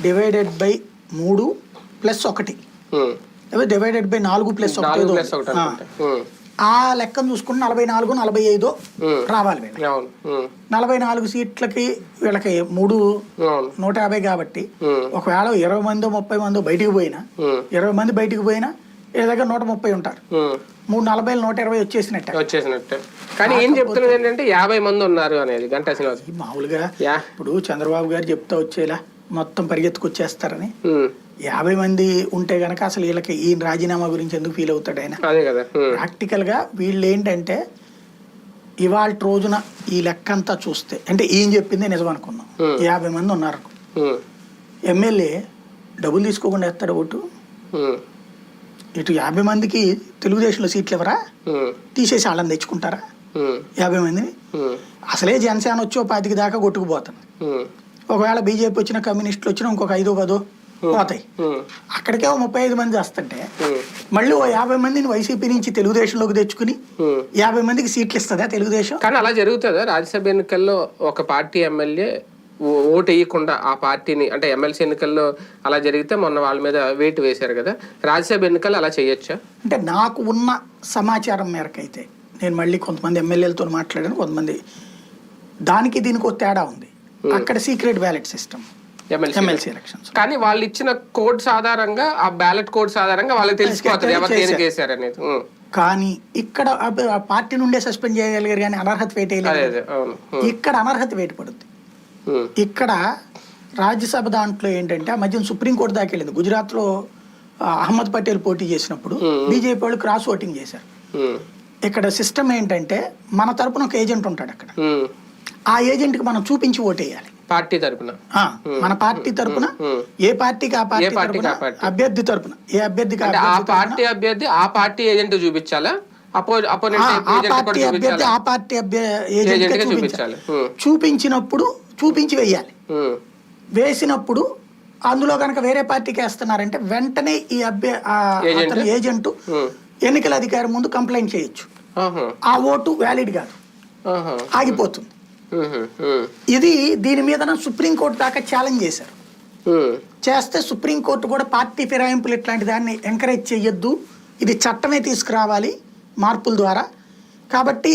Divided by 3 + 1 divided by 4 + 1 ఆ లెక్కను చూసుకుని 44, 45 రావాలి వీళ్ళకి. 44 సీట్లకి వీళ్ళకి 150 కాబట్టి ఒకవేళ 20 మందో 30 మందో బయటికి పోయినా 20 మంది బయటికి పోయినా ఏ దగ్గర 130 ఉంటారు. 340 120 వచ్చేసినట్టే. కానీ ఏం చెప్తున్నది ఏంటంటే 50 మంది ఉన్నారు అనేది గంటా శ్రీనివాస్. మామూలుగా ఇప్పుడు చంద్రబాబు గారు చెప్తా వచ్చేలా మొత్తం పరిగెత్తుకొచ్చేస్తారని 50 మంది ఉంటే గనక అసలు వీళ్ళకి ఈ రాజీనామా గురించి ఎందుకు ఫీల్ అవుతాడు ఆయన? ప్రాక్టికల్ గా వీళ్ళు ఏంటంటే ఇవాళ రోజున ఈ లెక్క అంతా చూస్తే అంటే ఈయన చెప్పిందే నిజం అనుకుందాం. 50 మంది ఉన్నారు, ఎమ్మెల్యే డబ్బులు తీసుకోకుండా వేస్తాడు ఓటు. ఇటు 50 మందికి తెలుగుదేశంలో సీట్లు ఎవరా తీసేసి వాళ్ళని తెచ్చుకుంటారా? 50 మందిని అసలే జనసేన వచ్చి 25 దాకా కొట్టుకుపోతాను. ఒకవేళ బీజేపీ వచ్చిన కమ్యూనిస్టులు వచ్చినా ఇంకొక 5 10 పోతాయి. అక్కడికే 35 మంది వస్తుంటే మళ్ళీ 50 మందిని వైసీపీ నుంచి తెలుగుదేశంలోకి తెచ్చుకుని 50 మందికి సీట్లు ఇస్తుందా తెలుగుదేశం? కానీ అలా జరుగుతుందా? రాజ్యసభ ఎన్నికల్లో ఒక పార్టీ ఎమ్మెల్యే ఓటు వేయకుండా ఆ పార్టీని అంటే ఎమ్మెల్సీ ఎన్నికల్లో అలా జరిగితే మొన్న వాళ్ళ మీద వేటు వేశారు కదా, రాజ్యసభ ఎన్నికల్లో అలా చేయొచ్చా? అంటే నాకు ఉన్న సమాచారం మేరకు అయితే నేను మళ్ళీ కొంతమంది ఎమ్మెల్యేలతో మాట్లాడాను. కొంతమంది దానికి దీనికి తేడా ఉంది. అక్కడ secret ballot system MLC elections, కానీ వాళ్ళు ఇచ్చిన కోడ్స్ ఆధారంగా ఆ బ్యాలెట్ కోడ్స్ ఆధారంగా వాళ్ళకి తెలిసిపోతుంది ఎవరు దేనికి వేశారు అనేది. కానీ ఇక్కడ పార్టీ నుండే సస్పెండ్ చేయగలిగారు కానీ అనర్హత వేట్ వేయలేదు. ఇక్కడ అనర్హత వేటు పడుతుంది. ఇక్కడ రాజ్యసభ దాంట్లో ఏంటంటే ఆ మధ్యన సుప్రీంకోర్టు దాకా వెళ్ళింది. గుజరాత్ లో అహ్మద్ పటేల్ పోటీ చేసినప్పుడు బీజేపీ వాళ్ళు క్రాస్ ఓటింగ్ చేశారు. ఇక్కడ సిస్టమ్ ఏంటంటే మన తరపున ఒక ఏజెంట్ ఉంటాడు అక్కడ, ఆ ఏజెంట్ కి మనం చూపించి ఓటేయాలి. పార్టీ తరపున మన పార్టీ తరపున ఏ పార్టీకి ఆ పార్టీ అభ్యర్థి తరపున ఏ అభ్యర్థికి ఆ పార్టీ అభ్యర్థి ఆ పార్టీ ఏజెంట్ చూపించాలా, ఆ పార్టీ అభ్యర్థి ఆ పార్టీ ఏజెంట్ చూపించాలి. చూపించి వేయాలి. వేసినప్పుడు అందులో కనుక వేరే పార్టీకి వేస్తున్నారంటే వెంటనే ఈ ఏజెంట్ ఎన్నికల అధికారి ముందు కంప్లైంట్ చేయొచ్చు. ఆ ఓటు వ్యాలిడ్ కాదు, ఆగిపోతుంది. ఇది దీని మీద సుప్రీంకోర్టు దాకా ఛాలెంజ్ చేశారు. చేస్తే సుప్రీంకోర్టు కూడా పార్టీ ఫిరాయింపులు ఇట్లాంటి దాన్ని ఎంకరేజ్ చేయొద్దు, ఇది చట్టమే తీసుకురావాలి మార్పుల ద్వారా. కాబట్టి